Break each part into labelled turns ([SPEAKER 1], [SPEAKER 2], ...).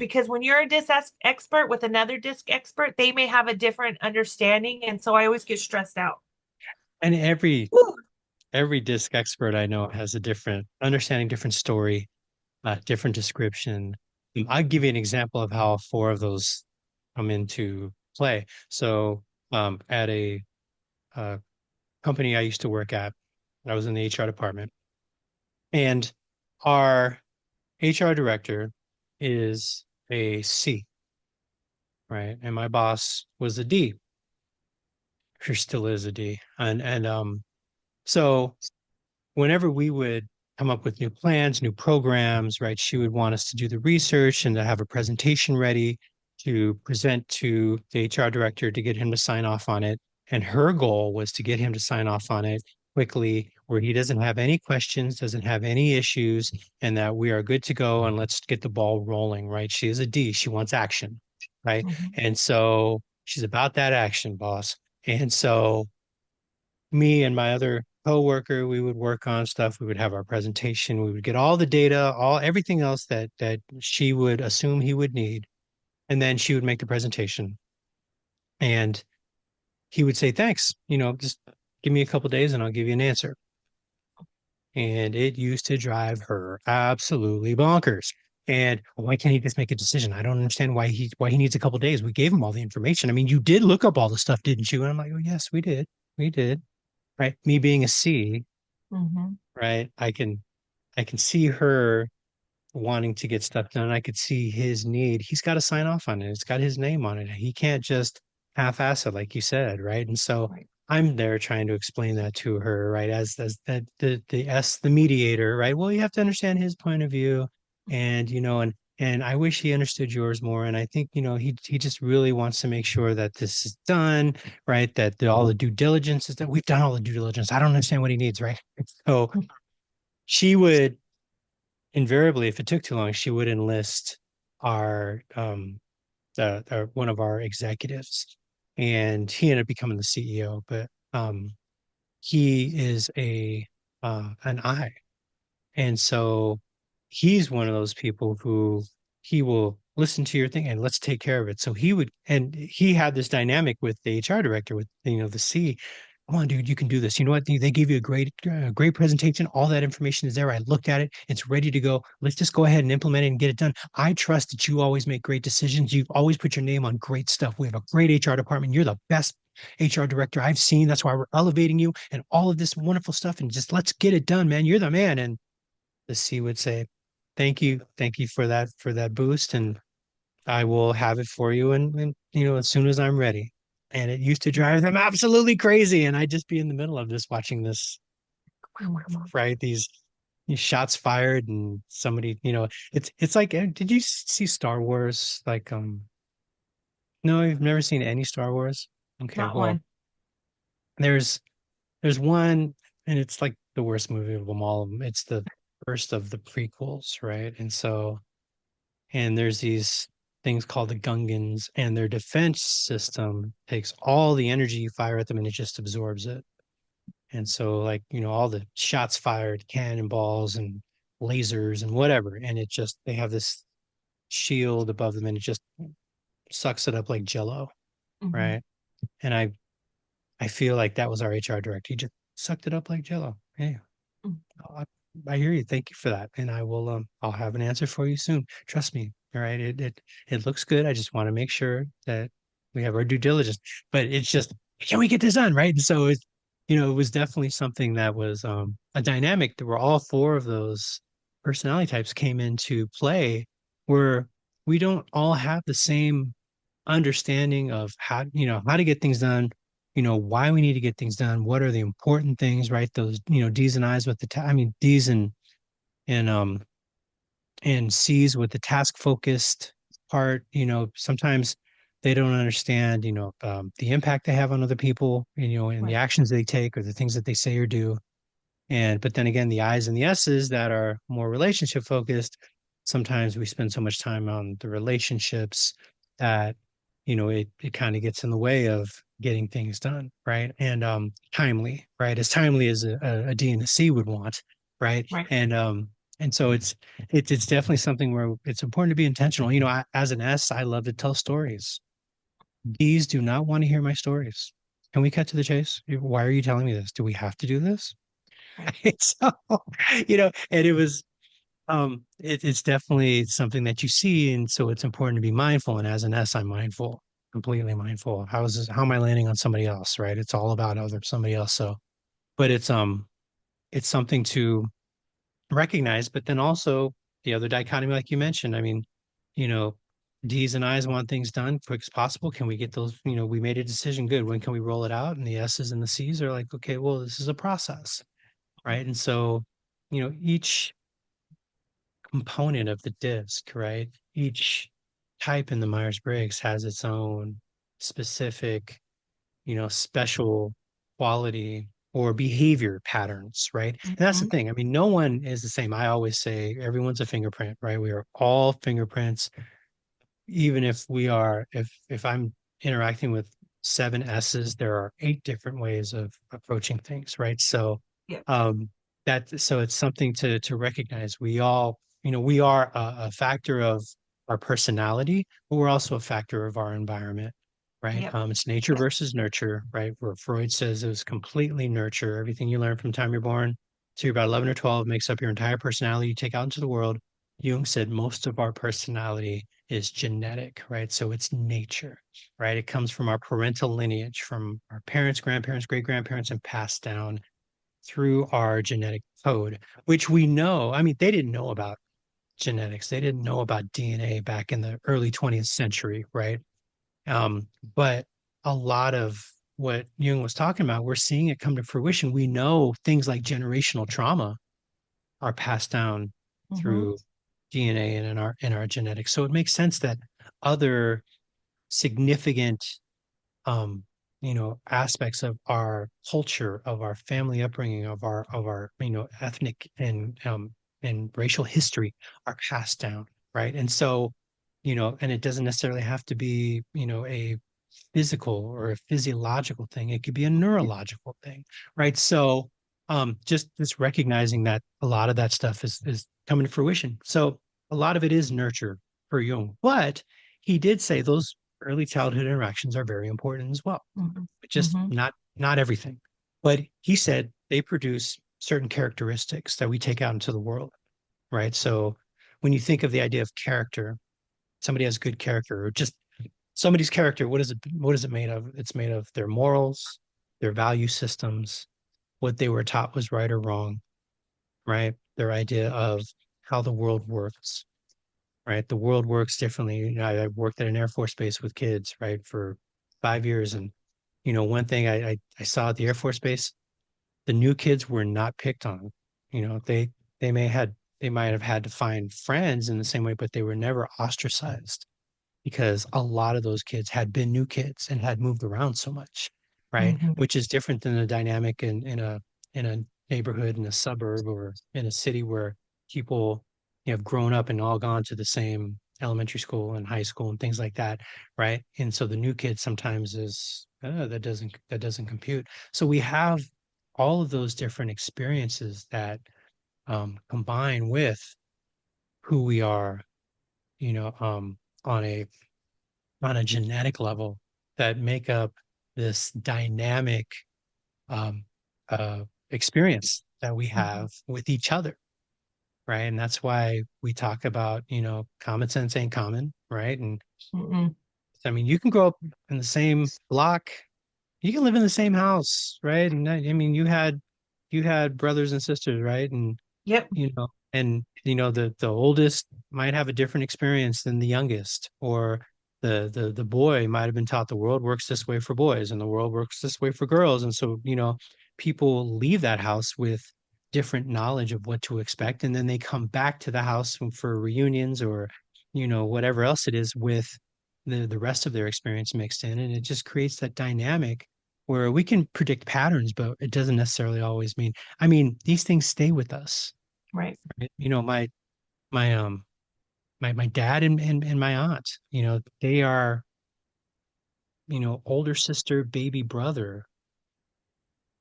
[SPEAKER 1] because when you're a DiSC expert with another DiSC expert, they may have a different understanding. And so I always get stressed out.
[SPEAKER 2] And
[SPEAKER 1] Woo.
[SPEAKER 2] every disc expert I know has a different understanding, different story, different description. I'll give you an example of how four of those come into play. So, at a uh, company I used to work at, I was in the HR department, and our HR director is a C, right? And my boss was a D, or still is a D. So whenever we would come up with new plans, new programs, right, she would want us to do the research and to have a presentation ready to present to the HR director to get him to sign off on it. And her goal was to get him to sign off on it quickly, where he doesn't have any questions, doesn't have any issues, and that we are good to go and let's get the ball rolling, right? She is a D, she wants action, right?
[SPEAKER 1] Mhm.
[SPEAKER 2] And so she's about that action, boss. And so me and my other coworker, we would work on stuff. We would have our presentation. We would get all the data, all everything else that she would assume he would need, and then she would make the presentation. And he would say, "Thanks, just give me a couple days and I'll give you an answer." And it used to drive her absolutely bonkers. And why can't he just make a decision? I don't understand why he needs a couple days. We gave him all the information. I mean, you did look up all the stuff, didn't you? And I'm like, oh yes, we did. We did. Right. Me being a C,
[SPEAKER 1] Mhm.
[SPEAKER 2] right? I can see her wanting to get stuff done. I could see his need. He's got to sign off on it. It's got his name on it. He can't just half-ass it, like you said, right? And so
[SPEAKER 1] Right.
[SPEAKER 2] I'm there trying to explain that to her, right? As the mediator, right? Well, you have to understand his point of view, and I wish he understood yours more. And I think he just really wants to make sure that this is done, right? That all the due diligence is that we've done all the due diligence. I don't understand what he needs, right? So she would invariably, if it took too long, she would enlist our one of our executives, and he ended up becoming the CEO. But he is a an I, and so he's one of those people who he will listen to your thing and let's take care of it. So and he had this dynamic with the HR director, with the C. Come on, dude, you can do this. You know what? They gave you a great presentation. All that information is there. I looked at it. It's ready to go. Let's just go ahead and implement it and get it done. I trust that you always make great decisions. You've always put your name on great stuff. We have a great HR department. You're the best HR director I've seen. That's why we're elevating you and all of this wonderful stuff. And just let's get it done, man. You're the man. And the C would say, thank you for that boost, and I will have it for you, and as soon as I'm ready." And it used to drive them absolutely crazy, and I'd just be in the middle of this watching this, right? These shots fired, and somebody, it's like, did you see Star Wars? Like, no, you've never seen any Star Wars? Okay,
[SPEAKER 1] Not
[SPEAKER 2] well,
[SPEAKER 1] one.
[SPEAKER 2] there's there's one, and it's like the worst movie of them all. It's the first of the prequels, right? And there's these things called the Gungans, and their defense system takes all the energy you fire at them and it just absorbs it. And so, like, all the shots fired, cannonballs and lasers and whatever, and they have this shield above them and it just sucks it up like jello,
[SPEAKER 1] Mhm.
[SPEAKER 2] right? And I feel like that was our HR director. He just sucked it up like jello. Hey,
[SPEAKER 1] Mm.
[SPEAKER 2] I, I hear you. Thank you for that. And I'll have an answer for you soon. Trust me. All right. It looks good. I just want to make sure that we have our due diligence. But it's just, can we get this done? Right. And so it was definitely something that was a dynamic that where all four of those personality types came into play, where we don't all have the same understanding of how to get things done, why we need to get things done, what are the important things, right? Those, D's and I's with I mean, D's and and C's with the task focused part. Sometimes they don't understand, the impact they have on other people, and the
[SPEAKER 1] Right.
[SPEAKER 2] actions they take or the things that they say or do. But then again, the I's and the S's that are more relationship focused, sometimes we spend so much time on the relationships that, it kind of gets in the way of getting things done, right? And timely, right? As timely as a D and a C would want, right?
[SPEAKER 1] Right.
[SPEAKER 2] And And so it's definitely something where it's important to be intentional. As an S, I love to tell stories. D's do not want to hear my stories. Can we cut to the chase? Why are you telling me this? Do we have to do this?
[SPEAKER 1] Right.
[SPEAKER 2] So, and it's definitely something that you see. And so it's important to be mindful. And as an S, I'm mindful, completely mindful. How am I landing on somebody else? Right. It's all about somebody else. So, but it's something to recognize, but then also the other dichotomy, like you mentioned, I mean, you know, D's and I's want things done quick as possible. Can we get those? We made a decision. Good. When can we roll it out? And the S's and the C's are like, okay, well, this is a process, right? And so, each component of the disc, right? Each type in the Myers-Briggs has its own specific, special quality or behavior patterns, right? And that's the
[SPEAKER 1] Mhm.
[SPEAKER 2] thing. I mean, no one is the same. I always say everyone's a fingerprint, right? We are all fingerprints, even if I'm interacting with seven S's, there are eight different ways of approaching things, right? So
[SPEAKER 1] Yeah.
[SPEAKER 2] um so it's something to recognize. We are a factor of our personality, but we're also a factor of our environment, right?
[SPEAKER 1] Yep.
[SPEAKER 2] It's nature versus nurture, right? Where Freud says it was completely nurture. Everything you learn from the time you're born to you're about 11 or 12 makes up your entire personality you take out into the world. Jung said most of our personality is genetic, right? So it's nature, right? It comes from our parental lineage, from our parents, grandparents, great grandparents, and passed down through our genetic code, which we know. I mean, they didn't know about genetics, they didn't know about DNA back in the early 20th century, right? But a lot of what Jung was talking about, we're seeing it come to fruition. We know things like generational trauma are passed down
[SPEAKER 1] Mhm.
[SPEAKER 2] through DNA and in our genetics. So it makes sense that other significant aspects of our culture, of our family upbringing, of our ethnic and racial history are passed down, right? And so, and it doesn't necessarily have to be, a physical or a physiological thing. It could be a neurological thing, right? So just recognizing that a lot of that stuff is coming to fruition. So a lot of it is nurture for Jung, but he did say those early childhood interactions are very important as well,
[SPEAKER 1] Mhm.
[SPEAKER 2] but just
[SPEAKER 1] Mhm.
[SPEAKER 2] not everything. But he said they produce certain characteristics that we take out into the world, right? So when you think of the idea of character, somebody has good character, or just somebody's character, what is it made of? It's made of their morals, their value systems, what they were taught was right or wrong, right? Their idea of how the world works, right? The world works differently. I worked at an Air Force base with kids, right, for 5 years. And, one thing I saw at the Air Force base, the new kids were not picked on. You know, they they might have had to find friends in the same way, but they were never ostracized because a lot of those kids had been new kids and had moved around so much, right?
[SPEAKER 1] Mhm.
[SPEAKER 2] Which is different than the dynamic in a neighborhood, in a suburb, or in a city where people have grown up and all gone to the same elementary school and high school and things like that, right? And so the new kid sometimes is that doesn't compute. So we have all of those different experiences that combine with who we are, you know, um, on a genetic level that make up this dynamic um, experience that we
[SPEAKER 1] Mhm.
[SPEAKER 2] have with each other, right? And that's why we talk about, common sense ain't common, right? And
[SPEAKER 1] Mhm.
[SPEAKER 2] I mean, you can grow up in the same block, you can live in the same house, right? And I mean, you had brothers and sisters, right? And
[SPEAKER 1] Yep.
[SPEAKER 2] the oldest might have a different experience than the youngest, or the boy might have been taught the world works this way for boys and the world works this way for girls. And so, people leave that house with different knowledge of what to expect, and then they come back to the house for reunions or whatever else it is with the rest of their experience mixed in, and it just creates that dynamic where we can predict patterns, but it doesn't necessarily always mean. I mean, these things stay with us.
[SPEAKER 1] Right.
[SPEAKER 2] Right? My dad and my aunt, they are, older sister, baby brother,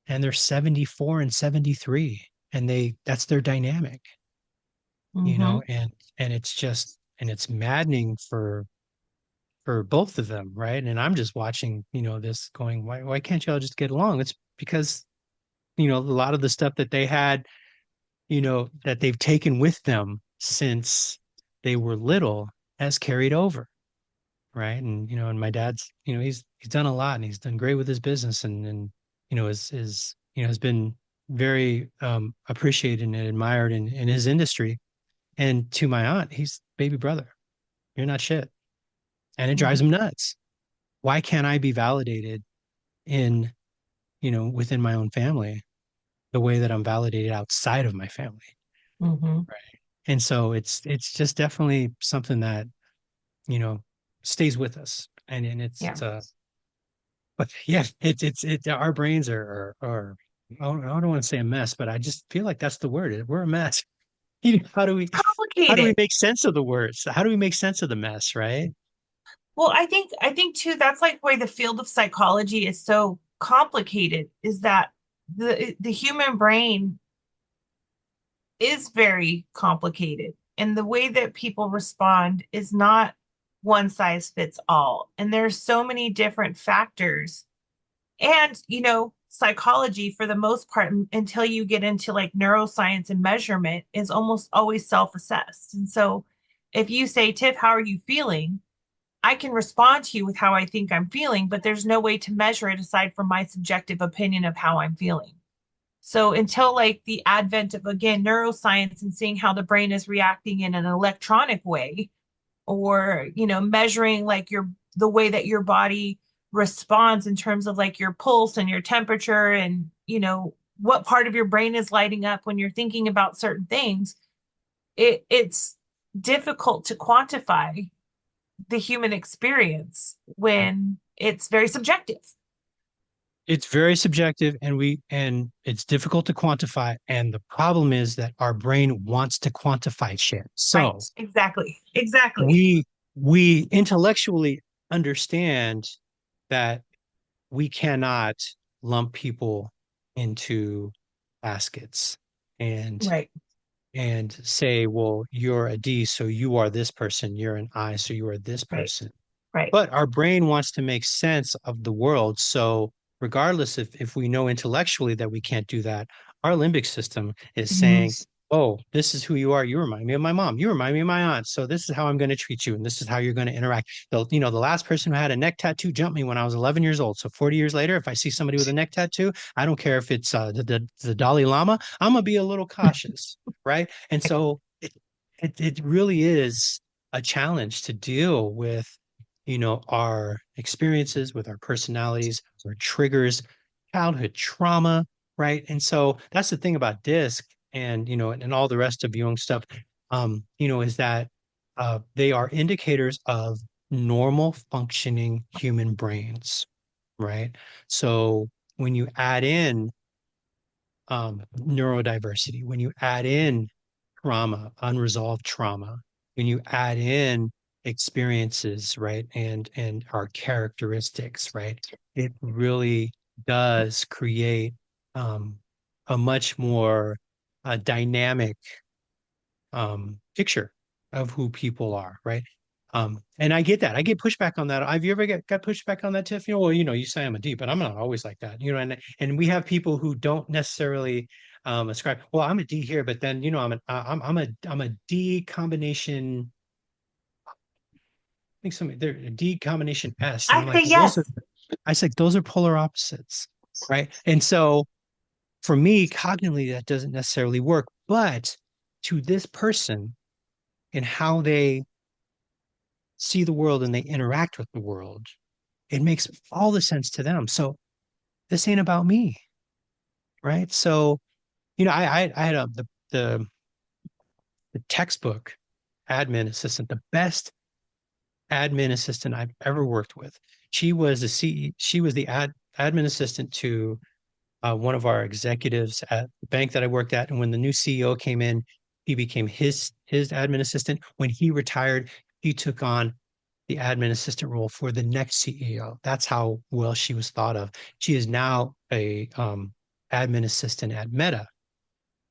[SPEAKER 2] and they're 74 and 73. And that's their dynamic.
[SPEAKER 1] Mm-hmm.
[SPEAKER 2] and it's just and it's maddening for both of them, right? And I'm just watching, this going, why can't y'all just get along? It's because, a lot of the stuff that they had, that they've taken with them since they were little has carried over, right? And and my dad's, he's done a lot and he's done great with his business and is has been very appreciated and admired in his industry. And to my aunt, he's baby brother. You're not shit. And it drives him nuts. Why can't I be validated in, within my own family the way that I'm validated outside of my family?
[SPEAKER 1] Mm-hmm.
[SPEAKER 2] Right. And so it's just definitely something that, you know, stays with us. And
[SPEAKER 1] Yeah.
[SPEAKER 2] but yeah, our brains are, I don't want to say a mess, but I just feel like that's the word. We're a mess. How do we
[SPEAKER 1] Complicated.
[SPEAKER 2] make sense of the words? How do we make sense of the mess, right?
[SPEAKER 1] Well, I think too, that's like why the field of psychology is so complicated, is that the human brain is very complicated. And the way that people respond is not one size fits all. And there's so many different factors. And, psychology for the most part, until you get into like neuroscience and measurement, is almost always self-assessed. And so if you say, Tiff, how are you feeling? I can respond to you with how I think I'm feeling, but there's no way to measure it aside from my subjective opinion of how I'm feeling. So until like the advent of again neuroscience and seeing how the brain is reacting in an electronic way, or measuring like the way that your body responds in terms of like your pulse and your temperature and what part of your brain is lighting up when you're thinking about certain things, it's difficult to quantify the human experience when it's very subjective.
[SPEAKER 2] It's very subjective and it's difficult to quantify. And the problem is that our brain wants to quantify shit.
[SPEAKER 1] Right.
[SPEAKER 2] So
[SPEAKER 1] Exactly. Exactly.
[SPEAKER 2] we we intellectually understand that we cannot lump people into baskets and
[SPEAKER 1] Right.
[SPEAKER 2] say, well, you're a D, so you are this person, you're an I, so you are this
[SPEAKER 1] Right.
[SPEAKER 2] person.
[SPEAKER 1] Right.
[SPEAKER 2] But our brain wants to make sense of the world. So regardless if we know intellectually that we can't do that, our limbic system is
[SPEAKER 1] Mhm.
[SPEAKER 2] saying, oh, this is who you are. You remind me of my mom. You remind me of my aunt. So this is how I'm going to treat you. And this is how you're going to interact. The last person who had a neck tattoo jumped me when I was 11 years old. So 40 years later, if I see somebody with a neck tattoo, I don't care if it's the Dalai Lama, I'm going to be a little cautious. Right. And so it really is a challenge to deal with our experiences, with our personalities, our triggers, childhood trauma, right? And so that's the thing about DISC and and all the rest of Jung stuff, is that they are indicators of normal functioning human brains, right? So when you add in neurodiversity, when you add in trauma, unresolved trauma, when you add in experiences, right, and our characteristics, right, it really does create um, a much more dynamic picture of who people are, right? And I get that. I get pushback on that. Have you ever got pushback on that, Tiff? Well, you say I'm a D, but I'm not always like that. And we have people who don't necessarily ascribe. Well, I'm a D here, but then I'm a D combination. I think they're a D combination S, and
[SPEAKER 1] I
[SPEAKER 2] I'm like,
[SPEAKER 1] say
[SPEAKER 2] well, those are.
[SPEAKER 1] yes.
[SPEAKER 2] I said those are polar opposites, right? And so for me, cognitively, that doesn't necessarily work, but to this person and how they see the world and they interact with the world, it makes all the sense to them. So this ain't about me, right? So, I had the textbook admin assistant, the best admin assistant I've ever worked with. She was the admin assistant to one of our executives at the bank that I worked at. And when the new CEO came in, he became his admin assistant. When he retired, he took on the admin assistant role for the next CEO. That's how well she was thought of. She is now a admin assistant at Meta.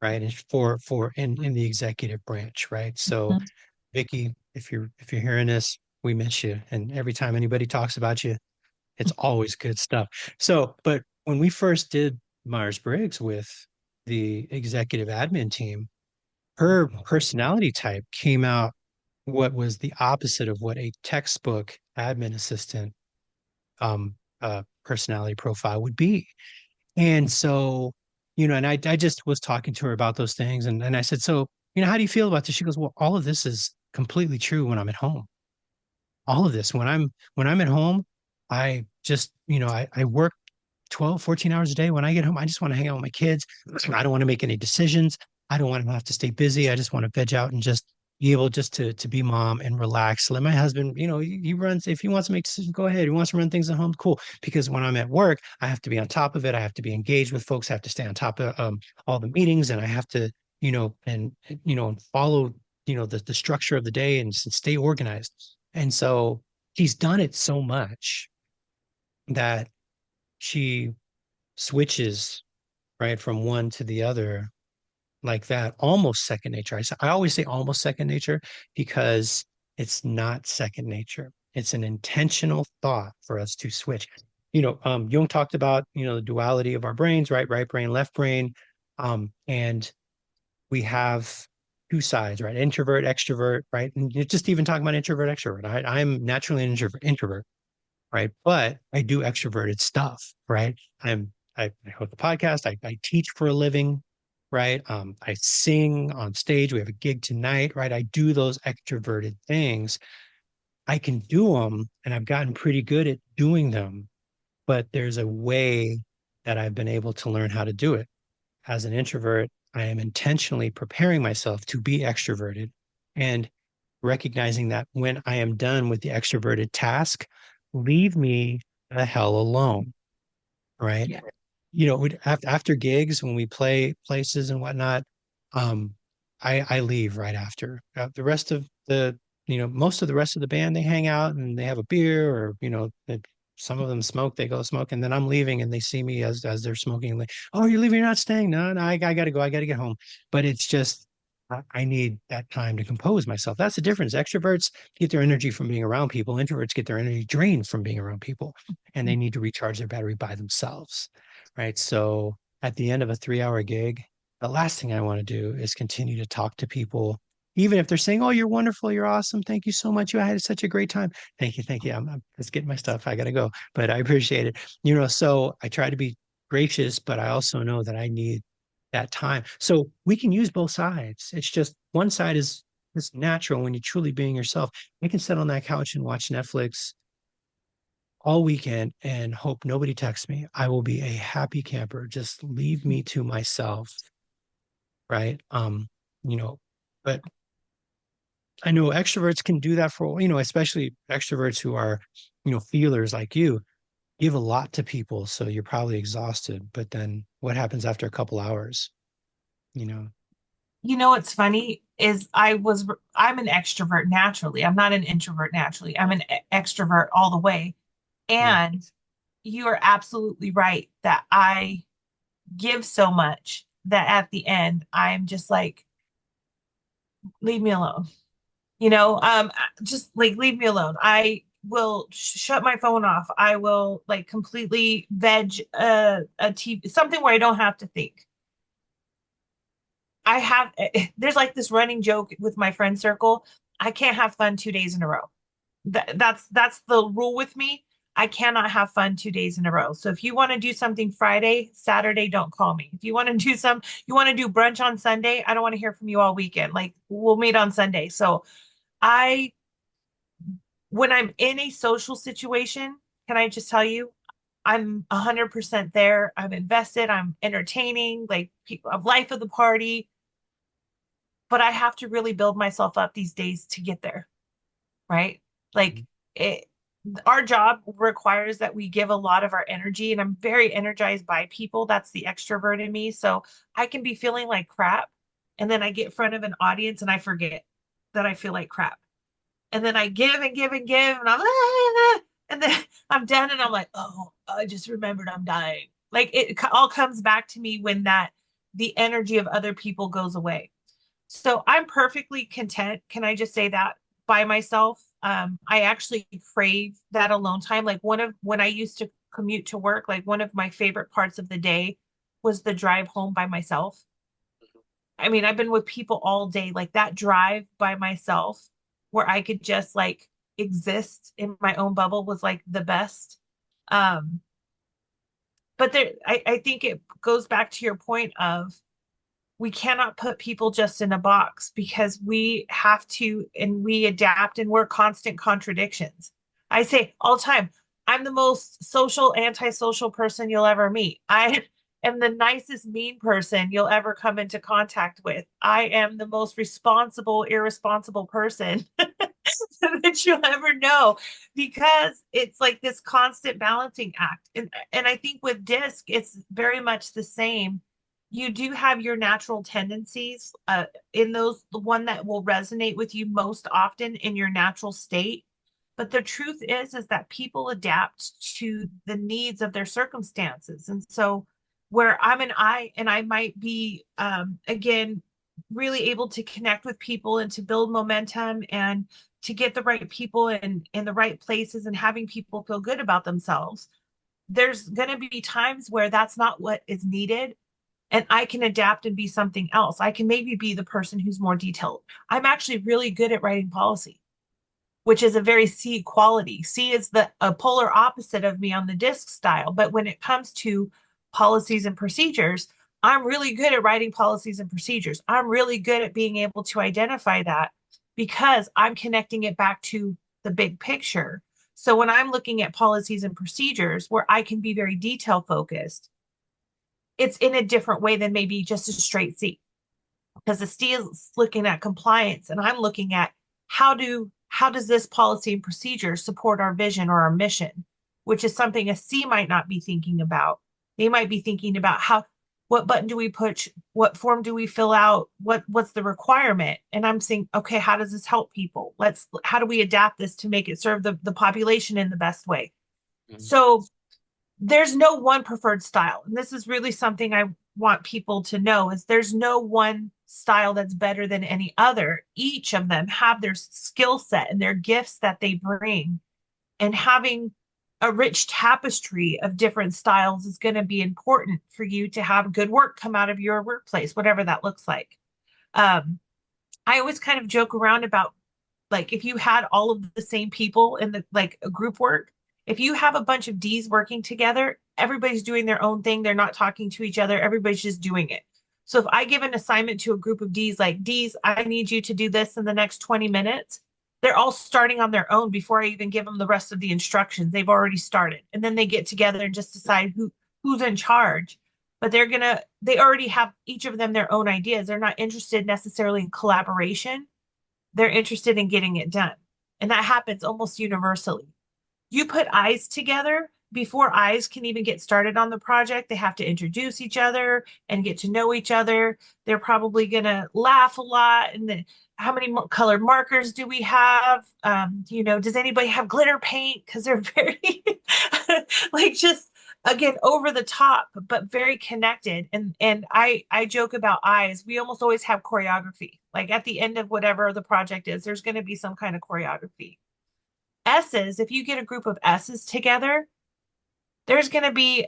[SPEAKER 2] right? And for in the executive branch, right? So
[SPEAKER 1] Mhm.
[SPEAKER 2] Vicky, if you're hearing this, we miss you. And every time anybody talks about you, it's always good stuff. So, but when we first did Myers-Briggs with the executive admin team, her personality type came out what was the opposite of what a textbook admin assistant personality profile would be. And so, and I just was talking to her about those things. And I said, so, how do you feel about this? She goes, well, all of this is completely true when I'm at home. All of this, when I'm at home, I just, I work 12, 14 hours a day. When I get home, I just want to hang out with my kids. I don't want to make any decisions. I don't want to have to stay busy. I just want to veg out and just be able just to be mom and relax. Let my husband, he runs, if he wants to make decisions, go ahead. He wants to run things at home, cool. Because when I'm at work, I have to be on top of it. I have to be engaged with folks. I have to stay on top of all the meetings, and I have to, and follow, the structure of the day and stay organized. And so he's done it so much that she switches right from one to the other like that, almost second nature. I always say almost second nature because it's not second nature. It's an intentional thought for us to switch. Jung talked about, the duality of our brains, right? Right brain, left brain. And we have two sides, right? Introvert, extrovert, right? And just even talking about introvert, extrovert. I'm naturally an introvert, right? But I do extroverted stuff, right? I host a podcast. I teach for a living, right? I sing on stage. We have a gig tonight, right? I do those extroverted things. I can do them, and I've gotten pretty good at doing them. But there's a way that I've been able to learn how to do it. As an introvert, I am intentionally preparing myself to be extroverted and recognizing that when I am done with the extroverted task, leave me the hell alone, right?
[SPEAKER 1] Yeah.
[SPEAKER 2] After gigs, when we play places and whatnot, um, I leave right after. The rest of most of the rest of the band, they hang out and they have a beer, or some of them smoke. They go smoke, and then I'm leaving, and they see me as they're smoking. Like, oh, you're leaving? You're not staying? No, no, I gotta go. I gotta get home. But it's just I need that time to compose myself. That's the difference. Extroverts get their energy from being around people. Introverts get their energy drained from being around people, and they need to recharge their battery by themselves, right? So at the end of a 3 hour gig, the last thing I want to do is continue to talk to people, even if they're saying, "Oh, you're wonderful, you're awesome, thank you so much, you I had such a great time." Thank you, thank you. I'm just getting my stuff. I gotta go, but I appreciate it. So I try to be gracious, but I also know that I need that time. So we can use both sides. It's just one side is natural when you're truly being yourself. I can sit on that couch and watch Netflix all weekend and hope nobody texts me. I will be a happy camper. Just leave me to myself, right? You know, but I know extroverts can do that for, especially extroverts who are, feelers like you give a lot to people, so you're probably exhausted. But then what happens after a couple hours, you know?
[SPEAKER 1] What's funny is I'm an extrovert naturally. I'm not an introvert naturally. I'm an extrovert all the way.
[SPEAKER 2] Yeah.
[SPEAKER 1] And you are absolutely right that I give so much that at the end I'm just like, leave me alone. Just like leave me alone. I will shut my phone off. I will like completely veg a TV, something where I don't have to think. There's like this running joke with my friend circle. I can't have fun 2 days in a row. That's the rule with me. I cannot have fun 2 days in a row. So if you want to do something Friday, Saturday, don't call me. If you want to do brunch on Sunday, I don't want to hear from you all weekend. Like we'll meet on Sunday. So I, when I'm in a social situation, can I just tell you, I'm 100% there. I'm invested. I'm entertaining, like people of life of the party, but I have to really build myself up these days to get there, right? Like it, our job requires that we give a lot of our energy, and I'm very energized by people. That's the extrovert in me. So I can be feeling like crap, and then I get in front of an audience and I forget that I feel like crap. And then I give and give and give, and I'm and then I'm done, and I'm like, oh, I just remembered I'm dying. Like it all comes back to me when the energy of other people goes away. So I'm perfectly content. Can I just say that by myself? I actually crave that alone time. Like one of when I used to commute to work, like one of my favorite parts of the day was the drive home by myself. I mean, I've been with people all day, like that drive by myself where I could just like exist in my own bubble was like the best. Um, but I think it goes back to your point of we cannot put people just in a box because we have to and we adapt and we're constant contradictions. I say all the time, I'm the most social, antisocial person you'll ever meet. I am the nicest, mean person you'll ever come into contact with. I am the most responsible, irresponsible person that you'll ever know because it's like this constant balancing act. And I think with DiSC, it's very much the same. You do have your natural tendencies in those, the one that will resonate with you most often in your natural state. But the truth is that people adapt to the needs of their circumstances. And so where I'm an I and I might be again really able to connect with people and to build momentum and to get the right people in the right places and having people feel good about themselves. There's going to be times where that's not what is needed and I can adapt and be something else. I can maybe be the person who's more detailed. I'm actually really good at writing policy, which is a very C quality. C is the a polar opposite of me on the DiSC style. But when it comes to policies and procedures, I'm really good at writing policies and procedures. I'm really good at being able to identify that because I'm connecting it back to the big picture. So when I'm looking at policies and procedures where I can be very detail focused, it's in a different way than maybe just a straight C because the C is looking at compliance and I'm looking at how does this policy and procedure support our vision or our mission, which is something a C might not be thinking about. They might be thinking about how what button do we push, what form do we fill out, what's the requirement, and I'm saying okay, how does this help people, let's how do we adapt this to make it serve the population in the best way.
[SPEAKER 2] Mhm.
[SPEAKER 1] So there's no one preferred style. And this is really something I want people to know is there's no one style that's better than any other. Each of them have their skill set and their gifts that they bring. And having a rich tapestry of different styles is going to be important for you to have good work come out of your workplace, whatever that looks like. Um, I always kind of joke around about like if you had all of the same people in the like a group work, if you have a bunch of D's working together, everybody's doing their own thing. They're not talking to each other. Everybody's just doing it. So if I give an assignment to a group of D's, like D's, I need you to do this in the next 20 minutes. They're all starting on their own before I even give them the rest of the instructions. They've already started. And then they get together and just decide who's in charge. But they already have each of them their own ideas. They're not interested necessarily in collaboration, they're interested in getting it done. And that happens almost universally. You put eyes together before eyes can even get started on the project. They have to introduce each other and get to know each other. They're probably going to laugh a lot. And then how many colored markers do we have? Does anybody have glitter paint? Because they're very like just again over the top, but very connected. And I joke about eyes. We almost always have choreography. Like at the end of whatever the project is, there's going to be some kind of choreography. S's, if you get a group of S's together, there's going to be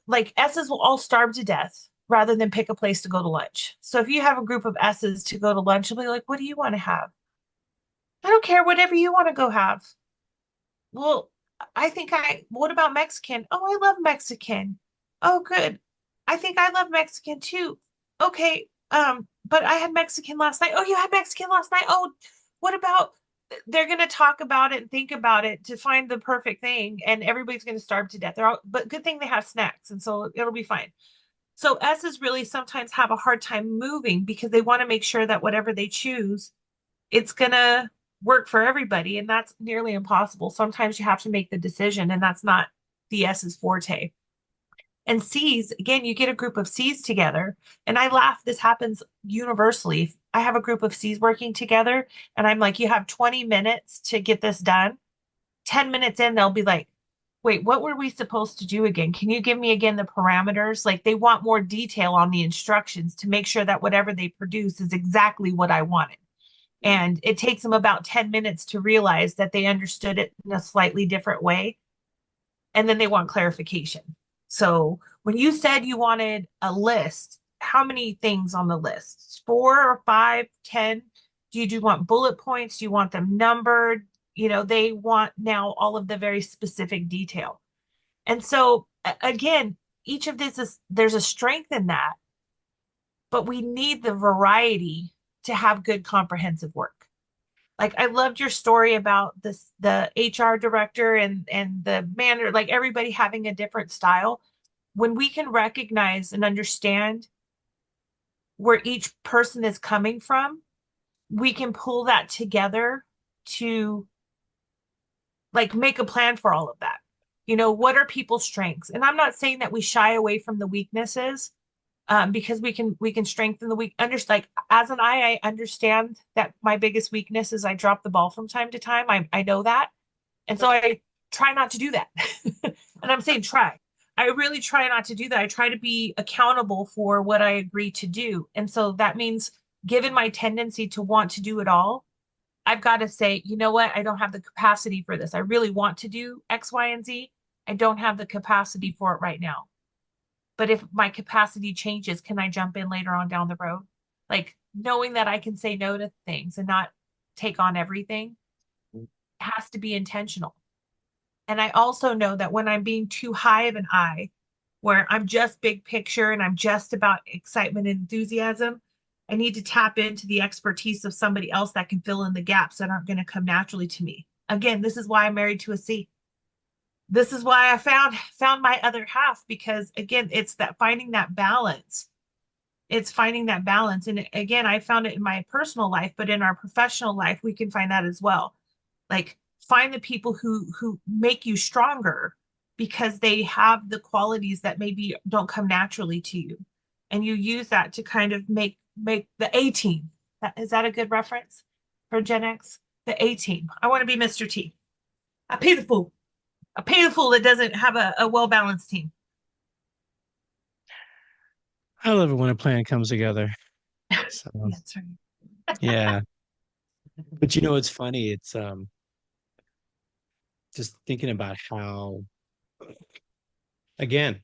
[SPEAKER 1] like S's will all starve to death rather than pick a place to go to lunch. So if you have a group of S's to go to lunch, you'll be like, what do you want to have? I don't care, whatever you want to go have. Well, what about Mexican? Oh, I love Mexican. Oh, good. I think I love Mexican too. Okay. But I had Mexican last night. Oh, you had Mexican last night. Oh, what about they're going to talk about it and think about it to find the perfect thing and everybody's going to starve to death. But good thing they have snacks and so it'll be fine. So S's really sometimes have a hard time moving because they want to make sure that whatever they choose, it's going to work for everybody. And that's nearly impossible. Sometimes you have to make the decision, and that's not the S's forte. And C's, again, you get a group of C's together. And I laugh, this happens universally. I have a group of C's working together, and I'm like, you have 20 minutes to get this done. 10 minutes in, they'll be like, wait, what were we supposed to do again? Can you give me again the parameters? Like they want more detail on the instructions to make sure that whatever they produce is exactly what I wanted. And it takes them about 10 minutes to realize that they understood it in a slightly different way. And then they want clarification. So when you said you wanted a list, how many things on the list? Four or five, 10? Do you want bullet points? Do you want them numbered? They want now all of the very specific detail. And so again, each of this is there's a strength in that, but we need the variety to have good comprehensive work. Like I loved your story about this the HR director and the manager, like everybody having a different style. When we can recognize and understand where each person is coming from, we can pull that together to like make a plan for all of that. What are people's strengths? And I'm not saying that we shy away from the weaknesses, because we can strengthen the weak. Like as an I understand that my biggest weakness is I drop the ball from time to time. I know that, and so I try not to do that. And I'm saying try. I really try not to do that. I try to be accountable for what I agree to do, and so that means, given my tendency to want to do it all, I've got to say, you know what? I don't have the capacity for this. I really want to do X, Y, and Z. I don't have the capacity for it right now. But if my capacity changes, can I jump in later on down the road? Like knowing that I can say no to things and not take on everything has to be intentional. And I also know that when I'm being too high of an I, where I'm just big picture and I'm just about excitement and enthusiasm, I need to tap into the expertise of somebody else that can fill in the gaps that aren't going to come naturally to me. Again, this is why I'm married to a C. This is why I found my other half, because again, it's that finding that balance. It's finding that balance. And again, I found it in my personal life, but in our professional life, we can find that as well. Like find the people who make you stronger because they have the qualities that maybe don't come naturally to you. And you use that to kind of make the A team. Is that a good reference for Gen X? The A team. I want to be Mr. T. I pay the fool. I pay the fool that doesn't have a well balanced team.
[SPEAKER 2] I love it when a plan comes together. So
[SPEAKER 1] That's right.
[SPEAKER 2] yeah. But it's funny. It's just thinking about how, again,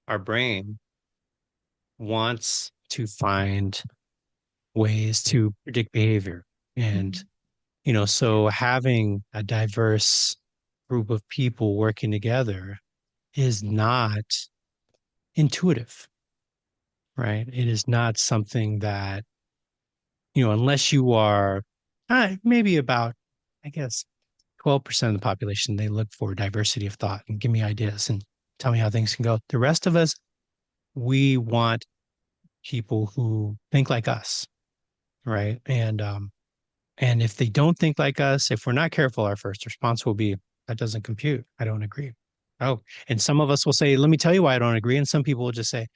[SPEAKER 2] our brain wants to find ways to predict behavior. And,
[SPEAKER 1] Mhm.
[SPEAKER 2] so having a diverse group of people working together is not intuitive, right? It is not something that, unless you are maybe about, I guess, 12% of the population, they look for diversity of thought and give me ideas and tell me how things can go. The rest of us, we want people who think like us, right? And if they don't think like us, if we're not careful, our first response will be, that doesn't compute. I don't agree. Oh, and some of us will say, let me tell you why I don't agree. And some people will just say,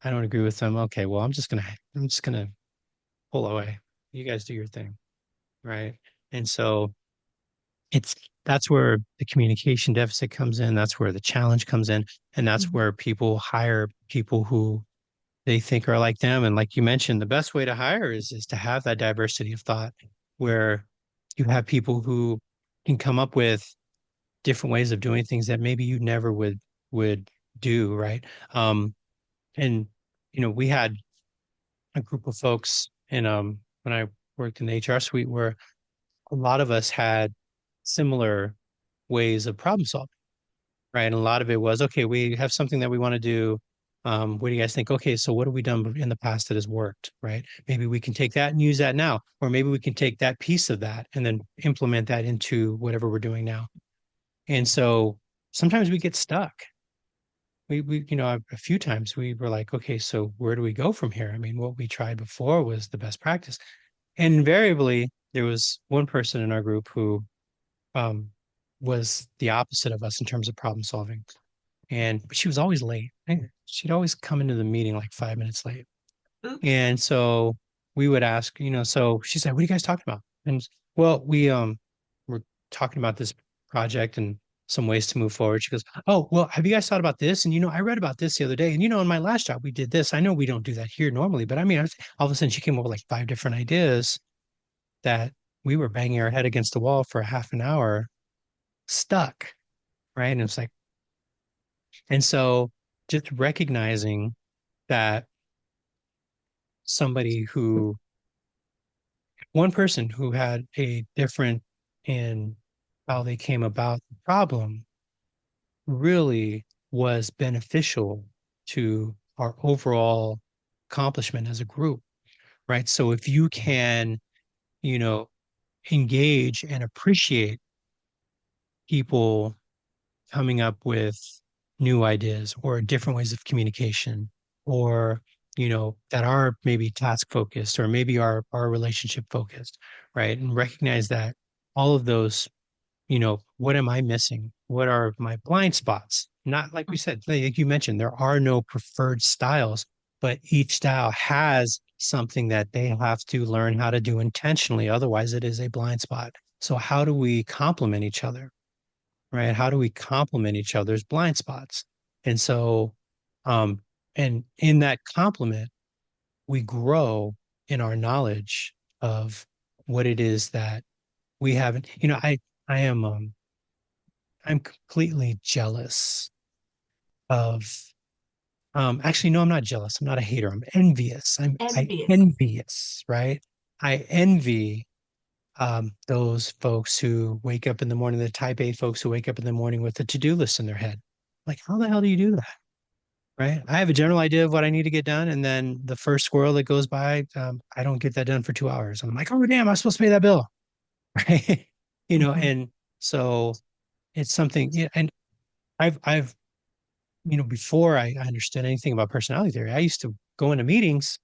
[SPEAKER 2] I don't agree with them. Okay, well, I'm just gonna pull away. You guys do your thing, right? And so it's that's where the communication deficit comes in. That's where the challenge comes in. And that's
[SPEAKER 1] Mhm.
[SPEAKER 2] where people hire people who they think are like them. And like you mentioned, the best way to hire is to have that diversity of thought where you have people who can come up with different ways of doing things that maybe you never would do, right? And we had a group of folks in when I worked in the HR suite where a lot of us had similar ways of problem solving, right? And a lot of it was, okay, we have something that we want to do. What do you guys think? Okay, so what have we done in the past that has worked, right? Maybe we can take that and use that now, or maybe we can take that piece of that and then implement that into whatever we're doing now. And so sometimes we get stuck. A few times we were like, okay, so where do we go from here? I mean, what we tried before was the best practice. And invariably, there was one person in our group who um, was the opposite of us in terms of problem solving. And but she was always late. She'd always come into the meeting like 5 minutes late.
[SPEAKER 1] Oops.
[SPEAKER 2] And so we would ask, so she said, what are you guys talking about? And well, we were talking about this project and some ways to move forward. She goes, "Oh, well, have you guys thought about this? And I read about this the other day. And in my last job, we did this. I know we don't do that here normally, but I mean, all of a sudden she came up with like 5 different ideas that we were banging our head against the wall for a half an hour, stuck, right? And it's like, and so just recognizing that somebody who, one person who had a different in how they came about the problem really was beneficial to our overall accomplishment as a group, right? So if you can, you know, engage and appreciate people coming up with new ideas or different ways of communication, or that are maybe task focused or maybe are relationship focused, right? And recognize that all of those, what am I missing? What are my blind spots? Not like we said, like you mentioned, there are no preferred styles, but each style has something that they have to learn how to do intentionally. Otherwise, it is a blind spot. So, how do we complement each other, right? How do we complement each other's blind spots? And so, um, and in that complement, we grow in our knowledge of what it is that we haven't. I am I'm completely jealous of actually no, I'm not jealous. I'm not a hater. I'm envious. I
[SPEAKER 1] Envious.
[SPEAKER 2] envious, right? I envy those folks who wake up in the morning, the type A folks who wake up in the morning with a to-do list in their head. Like, how the hell do you do that? Right? I have a general idea of what I need to get done, and then the first squirrel that goes by, I don't get that done for 2 hours. And I'm like, oh damn, I'm supposed to pay that bill. Right.
[SPEAKER 1] Mhm.
[SPEAKER 2] And so it's something, yeah, and I've before I understood anything about personality theory, I used to go into meetings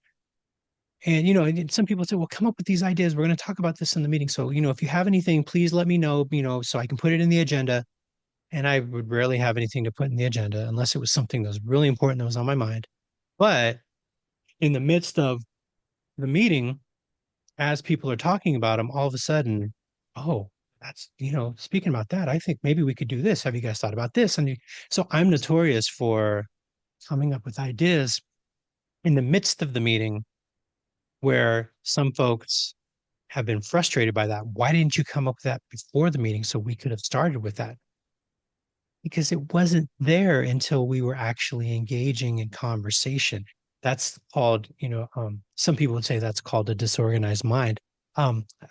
[SPEAKER 2] and, and some people say, well, come up with these ideas. We're going to talk about this in the meeting. So, if you have anything, please let me know, so I can put it in the agenda. And I would rarely have anything to put in the agenda unless it was something that was really important that was on my mind. But in the midst of the meeting, as people are talking about them, all of a sudden, oh, that's, speaking about that, I think maybe we could do this. Have you guys thought about this? So I'm notorious for coming up with ideas in the midst of the meeting where some folks have been frustrated by that. Why didn't you come up with that before the meeting so we could have started with that? Because it wasn't there until we were actually engaging in conversation. That's called, some people would say that's called a disorganized mind.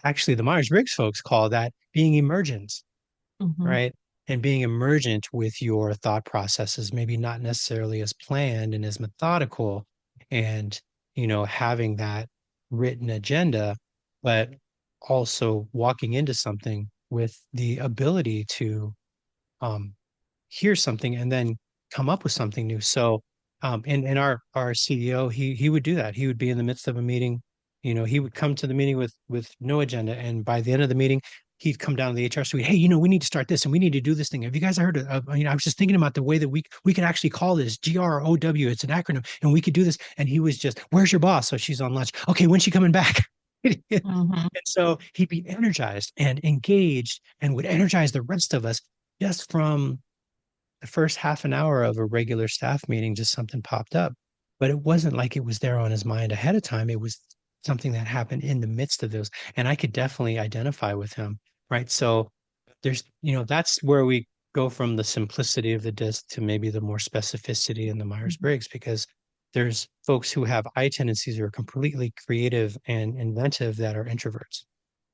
[SPEAKER 2] Actually, the Myers-Briggs folks call that being emergent,
[SPEAKER 1] Mhm.
[SPEAKER 2] right? And being emergent with your thought processes, maybe not necessarily as planned and as methodical, and having that written agenda, but also walking into something with the ability to um, hear something and then come up with something new. So, and our CEO, he would do that. He would be in the midst of a meeting. He would come to the meeting with no agenda, and by the end of the meeting, he'd come down to the HR suite. Hey, we need to start this, and we need to do this thing. Have you guys heard of? I was just thinking about the way that we could actually call this GROW. It's an acronym, and we could do this. And he was just, "Where's your boss?" So she's on lunch. Okay, when's she coming back? And
[SPEAKER 1] Mhm.
[SPEAKER 2] so he'd be energized and engaged, and would energize the rest of us just from the first half an hour of a regular staff meeting, just something popped up. But it wasn't like it was there on his mind ahead of time. It was something that happened in the midst of those. And I could definitely identify with him. Right. So there's, that's where we go from the simplicity of the disc to maybe the more specificity in the Myers-Briggs, because there's folks who have I tendencies who are completely creative and inventive that are introverts,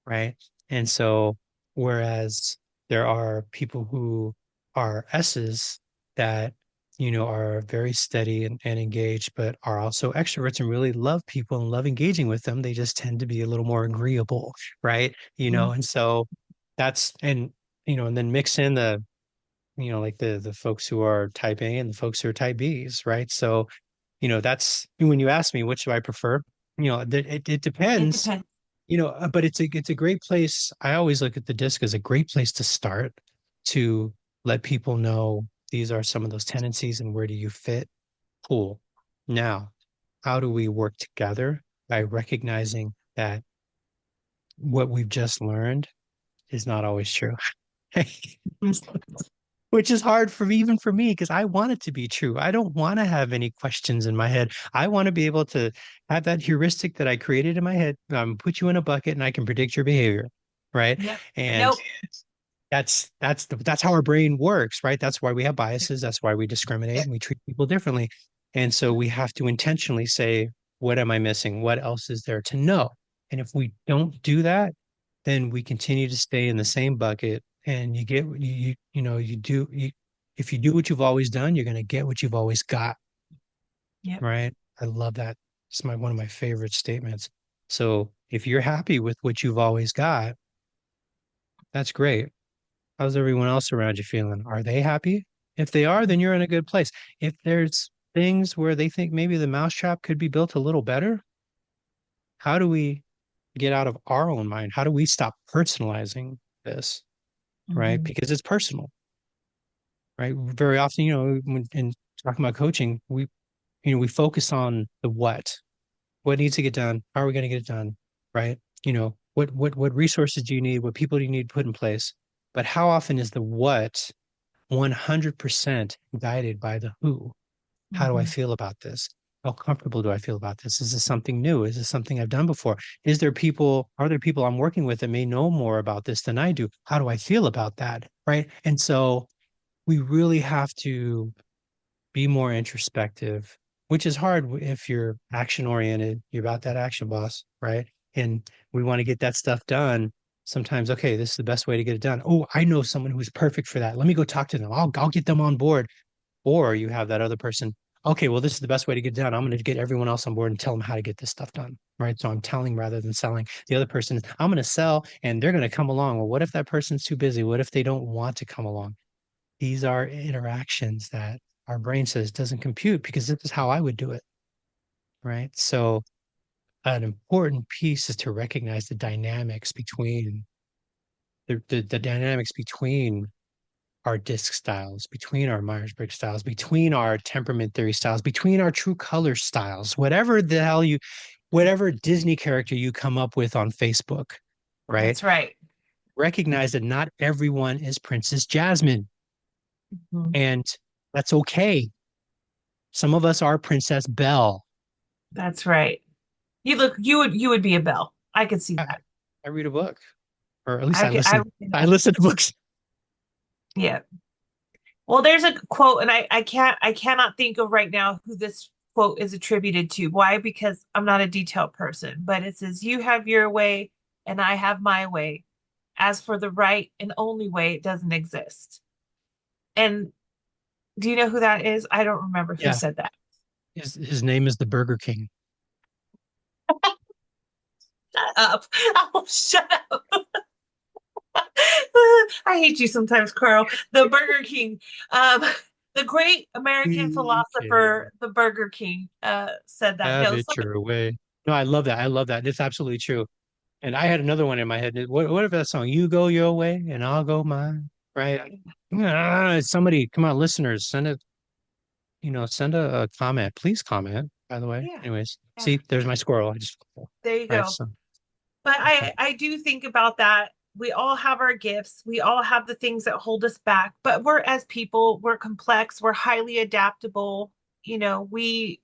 [SPEAKER 2] right? And so, whereas there are people who are S's that, are very steady and engaged, but are also extroverts and really love people and love engaging with them. They just tend to be a little more agreeable, right?
[SPEAKER 1] Mhm.
[SPEAKER 2] And so that's, and then mix in the, like the folks who are type A and the folks who are type B's, right? So, that's when you ask me, which do I prefer? It
[SPEAKER 1] It
[SPEAKER 2] depends,
[SPEAKER 1] depends.
[SPEAKER 2] but it's a great place. I always look at the disc as a great place to start, to let people know these are some of those tendencies and where do you fit. Cool. Now, how do we work together by recognizing that what we've just learned is not always true? which is hard for me, even for me, because I want it to be true. I don't want to have any questions in my head. I want to be able to have that heuristic that I created in my head, put you in a bucket and I can predict your behavior, right?
[SPEAKER 1] Yep.
[SPEAKER 2] And
[SPEAKER 1] Nope.
[SPEAKER 2] that's how our brain works, right? That's why we have biases. That's why we discriminate and we treat people differently. And so we have to intentionally say, what am I missing? What else is there to know? And if we don't do that, then we continue to stay in the same bucket and you get you know you do you if you do what you've always done, you're going to get what you've always got,
[SPEAKER 1] Yep.
[SPEAKER 2] right? I love that. It's my one of my favorite statements. So if you're happy with what you've always got, that's great. How's everyone else around you feeling? Are they happy? If they are, then you're in a good place. If there's things where they think maybe the mousetrap could be built a little better, how do we get out of our own mind? How do we stop personalizing this, right?
[SPEAKER 1] Mhm.
[SPEAKER 2] Because it's personal, right? Very often, when in talking about coaching, we focus on the what needs to get done, how are we going to get it done, right? What resources do you need? What people do you need put in place? But how often is the what 100% guided by the who? How do I
[SPEAKER 1] Mhm.
[SPEAKER 2] feel about this? How comfortable do I feel about this? Is this something new? Is this something I've done before? Are there people I'm working with that may know more about this than I do? How do I feel about that? Right. And so we really have to be more introspective, which is hard if you're action oriented. You're about that action, boss, right? And we want to get that stuff done. Sometimes, okay, this is the best way to get it done. Oh, I know someone who's perfect for that. Let me go talk to them. I'll get them on board. Or you have that other person, okay, well, this is the best way to get it done. I'm going to get everyone else on board and tell them how to get this stuff done. Right. So I'm telling rather than selling. The other person is, I'm going to sell and they're going to come along. Well, what if that person's too busy? What if they don't want to come along? These are interactions that our brain says doesn't compute because this is how I would do it. Right. So an important piece is to recognize the dynamics between our DiSC styles, between our Myers-Briggs styles, between our temperament theory styles, between our true color styles, whatever Disney character you come up with on Facebook, right?
[SPEAKER 1] That's right.
[SPEAKER 2] Recognize that not everyone is Princess Jasmine,
[SPEAKER 1] Mhm.
[SPEAKER 2] and that's okay. Some of us are Princess Belle.
[SPEAKER 1] That's right. You would be a Belle. I could see
[SPEAKER 2] I,
[SPEAKER 1] that.
[SPEAKER 2] I read a book, or at least
[SPEAKER 1] I
[SPEAKER 2] I
[SPEAKER 1] could I
[SPEAKER 2] listen.
[SPEAKER 1] would see
[SPEAKER 2] I
[SPEAKER 1] that.
[SPEAKER 2] listen to books.
[SPEAKER 1] Yeah. Well, there's a quote, and I cannot think of right now who this quote is attributed to. Why? Because I'm not a detailed person, but it says, "You have your way, and I have my way. As for the right and only way, it doesn't exist." And do you know who that is? I don't remember who
[SPEAKER 2] Yeah,
[SPEAKER 1] said that.
[SPEAKER 2] his name is the Burger King.
[SPEAKER 1] Shut up. Oh, shut up. I hate you sometimes, Carl. The Burger King. Um, the great American
[SPEAKER 2] We
[SPEAKER 1] philosopher,
[SPEAKER 2] can
[SPEAKER 1] the Burger King, said that.
[SPEAKER 2] have
[SPEAKER 1] No,
[SPEAKER 2] it
[SPEAKER 1] somebody,
[SPEAKER 2] your way. No, I love that. I love that. It's absolutely true. And I had another one in my head. What if that song? You go your way and I'll go mine. Right? Somebody, come on, listeners, send a comment. Please comment, by the way.
[SPEAKER 1] yeah,
[SPEAKER 2] Anyways,
[SPEAKER 1] yeah.
[SPEAKER 2] see, there's my squirrel.
[SPEAKER 1] There you
[SPEAKER 2] Right.
[SPEAKER 1] go.
[SPEAKER 2] So
[SPEAKER 1] But
[SPEAKER 2] okay.
[SPEAKER 1] I do think about that. We all have our gifts. We all have the things that hold us back. But we're as people, we're complex. We're highly adaptable. We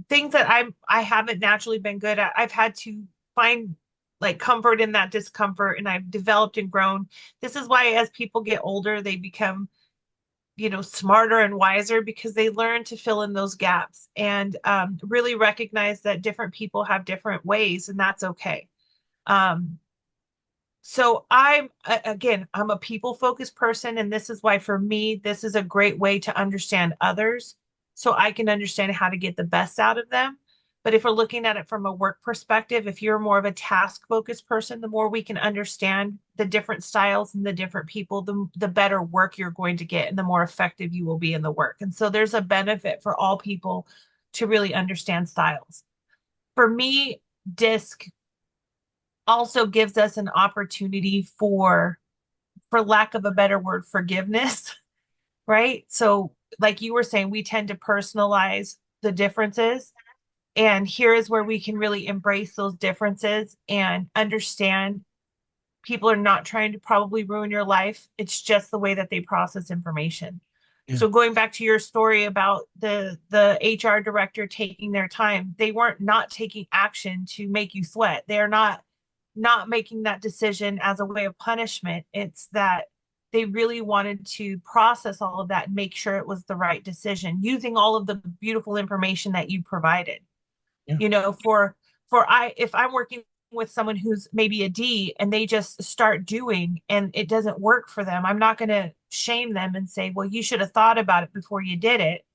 [SPEAKER 1] things that I haven't naturally been good at. I've had to find like comfort in that discomfort, and I've developed and grown. This is why as people get older, they become smarter and wiser because they learn to fill in those gaps and really recognize that different people have different ways, and that's okay. Um, so I'm a people focused person, and this is why for me, this is a great way to understand others so I can understand how to get the best out of them. But if we're looking at it from a work perspective, if you're more of a task focused person, the more we can understand the different styles and the different people, the better work you're going to get and the more effective you will be in the work. And so there's a benefit for all people to really understand styles. For me, DISC also gives us an opportunity for lack of a better word, forgiveness, right? So like you were saying, we tend to personalize the differences, and here is where we can really embrace those differences and understand People are not trying to probably ruin your life. It's just the way that they process information.
[SPEAKER 2] Yeah.
[SPEAKER 1] So going back to your story about the HR director taking their time, they weren't not taking action to make you sweat. They're not making that decision as a way of punishment. It's that they really wanted to process all of that and make sure it was the right decision using all of the beautiful information that you provided.
[SPEAKER 2] Yeah.
[SPEAKER 1] You know, for I if I'm working with someone who's maybe a D and they just start doing and it doesn't work for them, I'm not going to shame them and say, well, you should have thought about it before you did it.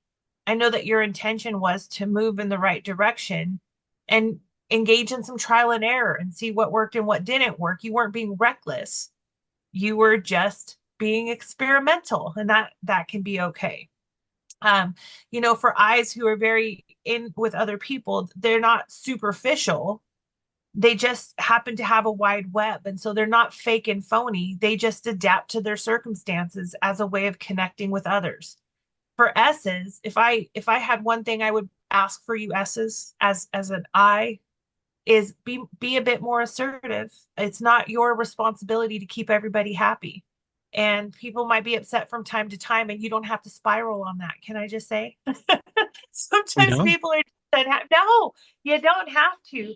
[SPEAKER 1] I know that your intention was to move in the right direction and engage in some trial and error and see what worked and what didn't work. You weren't being reckless. You were just being experimental, and that can be okay. Um, you know, for eyes who are very in with other people, they're not superficial. They just happen to have a wide web. And so they're not fake and phony. They just adapt to their circumstances as a way of connecting with others. For S's, if I had one thing I would ask for you S's as an I is be a bit more assertive. It's not your responsibility to keep everybody happy. And people might be upset from time to time, and you don't have to spiral on that. Can I just say?
[SPEAKER 2] We
[SPEAKER 1] Sometimes
[SPEAKER 2] don't.
[SPEAKER 1] people are no, you don't have to.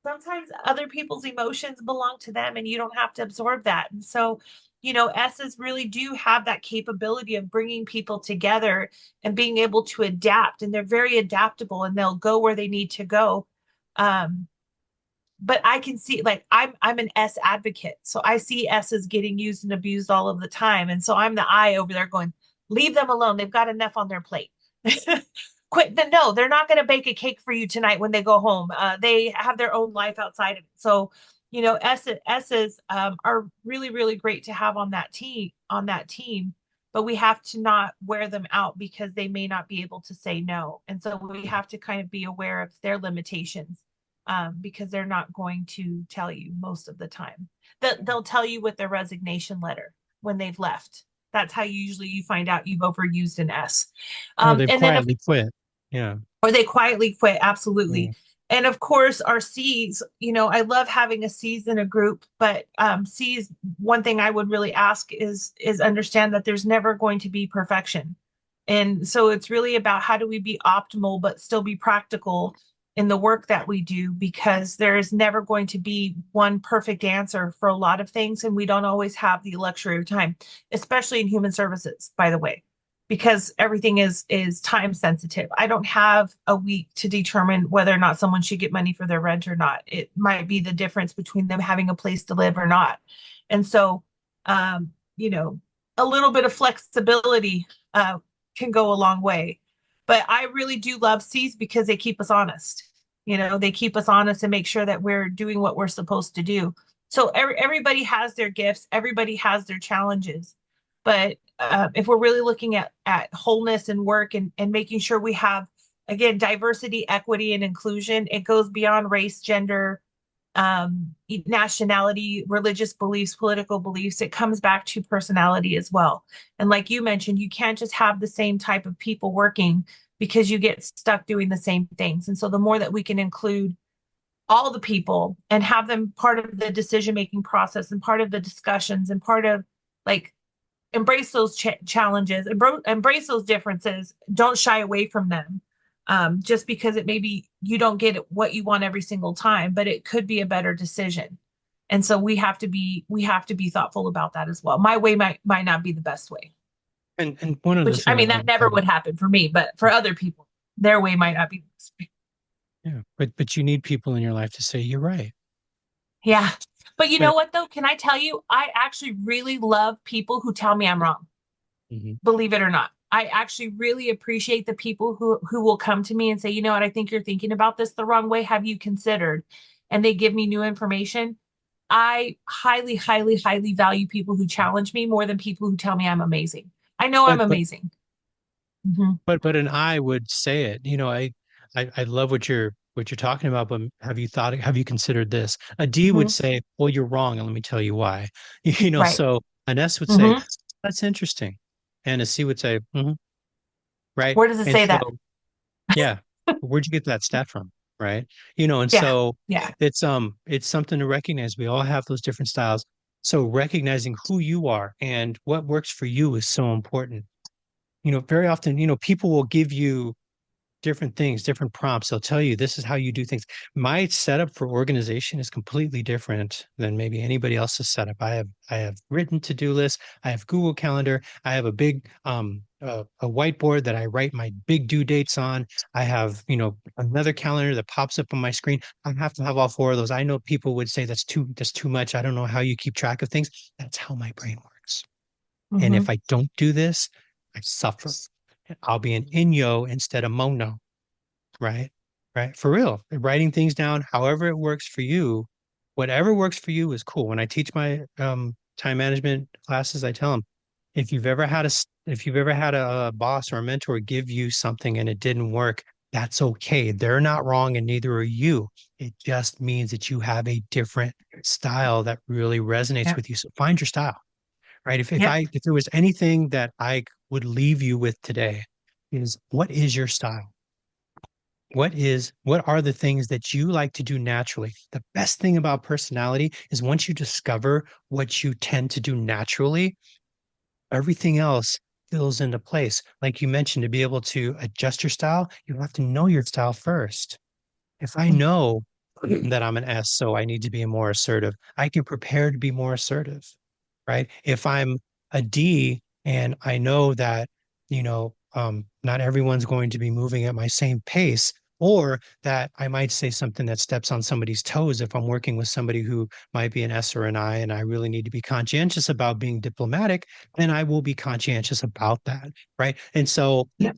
[SPEAKER 1] Sometimes other people's emotions belong to them and you don't have to absorb that. And so, you know, S's really do have that capability of bringing people together and being able to adapt. And they're very adaptable and they'll go where they need to go. Um, but I can see like I'm an S advocate. So I see S's getting used and abused all of the time. And so I'm the I over there going, leave them alone. They've got enough on their plate. Quit the no, they're not going to bake a cake for you tonight when they go home. They have their own life outside of it. So, you know, S's are really, really great to have on that team, but we have to not wear them out because they may not be able to say no. And so we have to kind of be aware of their limitations because they're not going to tell you most of the time. They'll tell you with their resignation letter when they've left. That's how usually you find out you've overused an S.
[SPEAKER 2] Or they've
[SPEAKER 1] And then,
[SPEAKER 2] quietly quit. Yeah.
[SPEAKER 1] or they quietly quit, absolutely.
[SPEAKER 2] Yeah.
[SPEAKER 1] And of course, our C's, you know, I love having a C's in a group, but C's, one thing I would really ask is understand that there's never going to be perfection. And so it's really about how do we be optimal but still be practical in the work that we do because there is never going to be one perfect answer for a lot of things and we don't always have the luxury of time, especially in human services, by the way, because everything is time sensitive. I don't have a week to determine whether or not someone should get money for their rent or not. It might be the difference between them having a place to live or not. And so you know, a little bit of flexibility can go a long way. But I really do love C's because they keep us honest. You know, they keep us honest and make sure that we're doing what we're supposed to do. So everybody has their gifts, everybody has their challenges. But if we're really looking at wholeness and work and making sure we have, again, diversity, equity, and inclusion, it goes beyond race, gender, nationality, religious beliefs, political beliefs. It comes back to personality as well. And like you mentioned, you can't just have the same type of people working because you get stuck doing the same things. And so the more that we can include all the people and have them part of the decision making process and part of the discussions and part of like embrace those challenges, embrace those differences, don't shy away from them. Just because it maybe you don't get what you want every single time, but it could be a better decision. And so we have to be thoughtful about that as well. My way might not be the best way,
[SPEAKER 2] And one other
[SPEAKER 1] which I
[SPEAKER 2] thing
[SPEAKER 1] mean that never would happen for me, but for other people, their way might not be the best way.
[SPEAKER 2] yeah, but you need people in your life to say you're right.
[SPEAKER 1] Yeah. But you know
[SPEAKER 2] But
[SPEAKER 1] what though? Can I tell you, I actually really love people who tell me I'm wrong,
[SPEAKER 2] mhm.
[SPEAKER 1] believe it or not. I actually really appreciate the people who will come to me and say, you know what, I think you're thinking about this the wrong way. Have you considered? And they give me new information. I highly, highly, highly value people who challenge me more than people who tell me I'm amazing. I know I'm
[SPEAKER 2] but
[SPEAKER 1] amazing. Mhm.
[SPEAKER 2] but an I would say it. You know, I love what you're talking about, but have you considered this? A D would
[SPEAKER 1] Mhm.
[SPEAKER 2] say, well, you're wrong, and let me tell you why. You know,
[SPEAKER 1] Right.
[SPEAKER 2] so an S would say,
[SPEAKER 1] Hmm.
[SPEAKER 2] that's interesting. And a C would say, right.
[SPEAKER 1] Where does it
[SPEAKER 2] And
[SPEAKER 1] say
[SPEAKER 2] so
[SPEAKER 1] that?
[SPEAKER 2] yeah, where'd you get that stat from? Right. You know, and
[SPEAKER 1] Yeah.
[SPEAKER 2] so
[SPEAKER 1] Yeah.
[SPEAKER 2] it's something to recognize. We all have those different styles. So recognizing who you are and what works for you is so important. Very often, people will give you different things, different prompts. They'll tell you this is how you do things. My setup for organization is completely different than maybe anybody else's setup. I have written to-do lists. I have Google Calendar. I have a big a whiteboard that I write my big due dates on. I have, another calendar that pops up on my screen. I have to have all four of those. I know people would say that's too much. I don't know how you keep track of things. That's how my brain works. And
[SPEAKER 1] Mm-hmm.
[SPEAKER 2] if I don't do this, I suffer. I'll be an inyo instead of mono, right? Right. For real. Writing things down, however it works for you, whatever works for you is cool. When I teach my time management classes, I tell them if you've ever had a boss or a mentor give you something and it didn't work, that's okay. They're not wrong and neither are you. It just means that you have a different style that really resonates
[SPEAKER 1] Yep.
[SPEAKER 2] with you. So find your style, right?
[SPEAKER 1] Yep.
[SPEAKER 2] If there was anything that I would leave you with today is what is your style? What are the things that you like to do naturally? The best thing about personality is once you discover what you tend to do naturally, everything else fills into place. Like you mentioned, to be able to adjust your style, you have to know your style first. If I know that I'm an S, so I need to be more assertive, I can prepare to be more assertive, right? If I'm a D and I know that, not everyone's going to be moving at my same pace, or that I might say something that steps on somebody's toes if I'm working with somebody who might be an S or an I, and I really need to be conscientious about being diplomatic, then I will be conscientious about that, right? And so
[SPEAKER 1] Yep.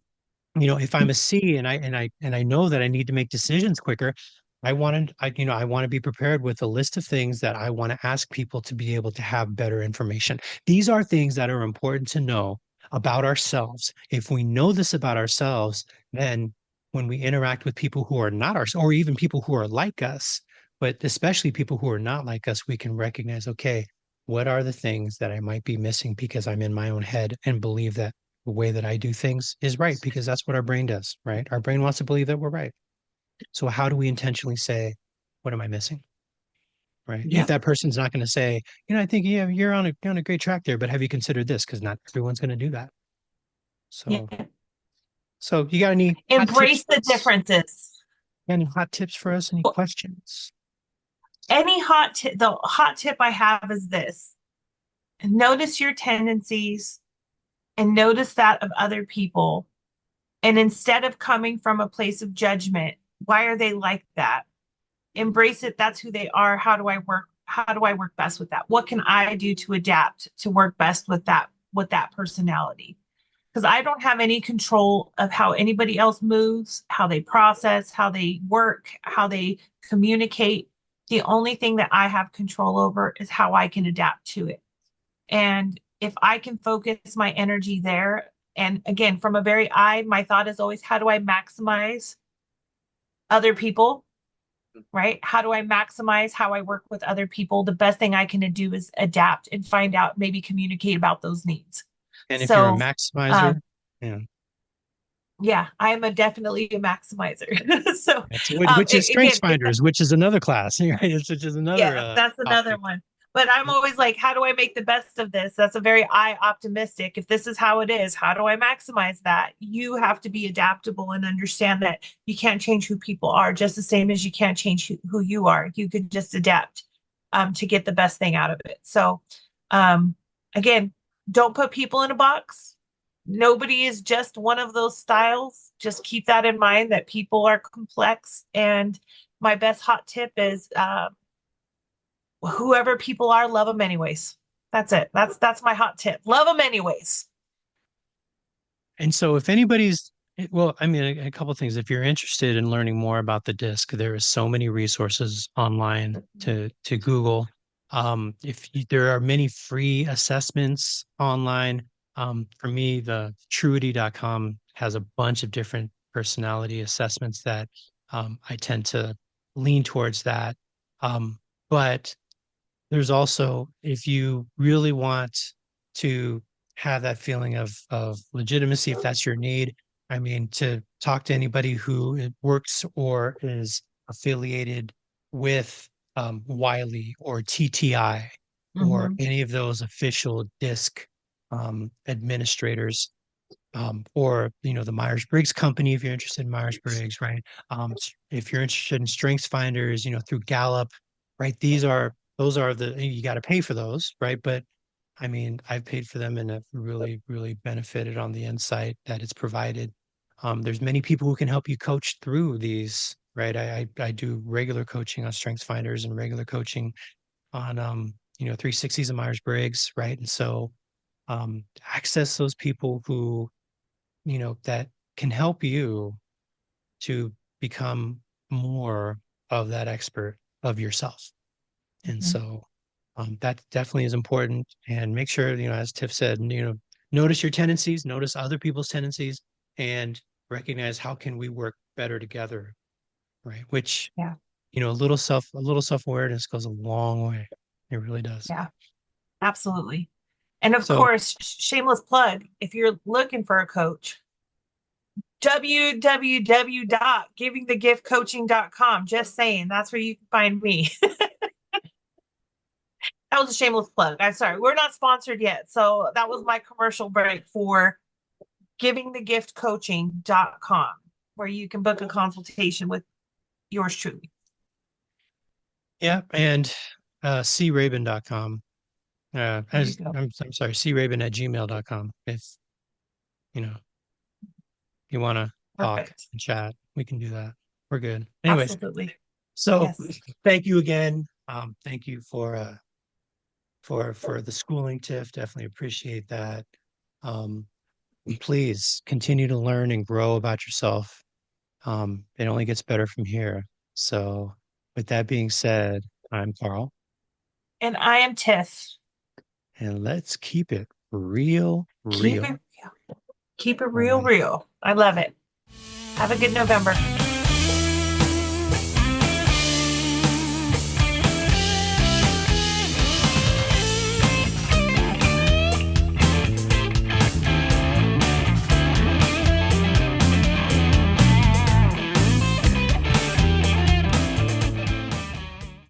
[SPEAKER 2] if I'm a C and I know that I need to make decisions quicker, I want to be prepared with a list of things that I want to ask people to be able to have better information. These are things that are important to know about ourselves. If we know this about ourselves, then when we interact with people who are not ours, or even people who are like us, but especially people who are not like us, we can recognize, okay, what are the things that I might be missing because I'm in my own head and believe that the way that I do things is right because that's what our brain does, right? Our brain wants to believe that we're right. So how do we intentionally say, what am I missing? Right. If
[SPEAKER 1] Yep.
[SPEAKER 2] that person's not going to say, I think yeah, you're on a great track there, but have you considered this? Because not everyone's going to do that. So
[SPEAKER 1] Yep.
[SPEAKER 2] you got any hot tips
[SPEAKER 1] Embrace
[SPEAKER 2] for
[SPEAKER 1] the
[SPEAKER 2] us?
[SPEAKER 1] differences.
[SPEAKER 2] Any hot tips for us? Any questions?
[SPEAKER 1] Any hot tip, the hot tip I have is this: notice your tendencies and notice that of other people. And instead of coming from a place of judgment, why are they like that? Embrace it. That's who they are. How do I work? How do I work best with that? What can I do to adapt to work best with that personality? Because I don't have any control of how anybody else moves, how they process, how they work, how they communicate. The only thing that I have control over is how I can adapt to it. And if I can focus my energy there, and again, from a very my thought is always, how do I maximize other people, right? How do I maximize how I work with other people? The best thing I can do is adapt and find out, maybe communicate about those needs.
[SPEAKER 2] And if you're a
[SPEAKER 1] So,
[SPEAKER 2] maximizer,
[SPEAKER 1] um,
[SPEAKER 2] yeah,
[SPEAKER 1] yeah, I am definitely a maximizer. So,
[SPEAKER 2] that's which is Strengths
[SPEAKER 1] again, if
[SPEAKER 2] Finders, which is another class, right? Which is another
[SPEAKER 1] yes, that's another
[SPEAKER 2] topic.
[SPEAKER 1] one. But I'm always like, how do I make the best of this? That's a very I optimistic. If this is how it is, how do I maximize that? You have to be adaptable and understand that you can't change who people are, just the same as you can't change who you are. You could just adapt to get the best thing out of it. So, um, again, don't put people in a box. Nobody is just one of those styles. Just keep that in mind that people are complex. And my best hot tip is whoever people are, love them anyways. That's it. That's my hot tip. Love them anyways.
[SPEAKER 2] And so if anybody's well, I mean, a couple of things. If you're interested in learning more about the disc, there is so many resources online to Google. There are many free assessments online. For me, the truity.com has a bunch of different personality assessments that I tend to lean towards that. But there's also, if you really want to have that feeling of legitimacy, if that's your need, I mean, to talk to anybody who works or is affiliated with Wiley or TTI. or
[SPEAKER 1] Hmm.
[SPEAKER 2] any of those official DiSC administrators, or the Myers-Briggs company if you're interested in Myers-Briggs, right? If you're interested in Strengths Finders, through Gallup, right? Those are you got to pay for those, right? But I mean, I've paid for them and have really, really benefited on the insight that it's provided. There's many people who can help you coach through these, right? I do regular coaching on Strengths Finders and regular coaching on 360s and Myers-Briggs, right? And so access those people who that can help you to become more of that expert of yourself. And
[SPEAKER 1] Hmm.
[SPEAKER 2] so that definitely is important. And make sure, as Tiff said, notice your tendencies, notice other people's tendencies, and recognize how can we work better together, right? Which,
[SPEAKER 1] Yeah.
[SPEAKER 2] a little self-awareness goes a long way. It really does.
[SPEAKER 1] Yeah. Absolutely. And of
[SPEAKER 2] So
[SPEAKER 1] course, shameless plug, if you're looking for a coach, www.givingthegiftcoaching.com. Just saying, that's where you can find me. That was a shameless plug. I'm sorry. We're not sponsored yet. So that was my commercial break for givingthegiftcoaching.com, where you can book a consultation with yours truly.
[SPEAKER 2] yeah, and crabin.com.
[SPEAKER 1] There you go.
[SPEAKER 2] I'm sorry, crabin@gmail.com. If you know you want to talk
[SPEAKER 1] Perfect.
[SPEAKER 2] and chat, we can do that. We're good. Anyways,
[SPEAKER 1] Absolutely.
[SPEAKER 2] so
[SPEAKER 1] Yes.
[SPEAKER 2] thank you again. Thank you for the schooling, Tiff. Definitely appreciate that. Um, please continue to learn and grow about yourself. It only gets better from here. So, with that being said, I'm Carl,
[SPEAKER 1] And I am Tiff.
[SPEAKER 2] and let's keep it real,
[SPEAKER 1] Keep it
[SPEAKER 2] real.
[SPEAKER 1] real. Keep it
[SPEAKER 2] All
[SPEAKER 1] real,
[SPEAKER 2] right.
[SPEAKER 1] real. I love it. Have a good November.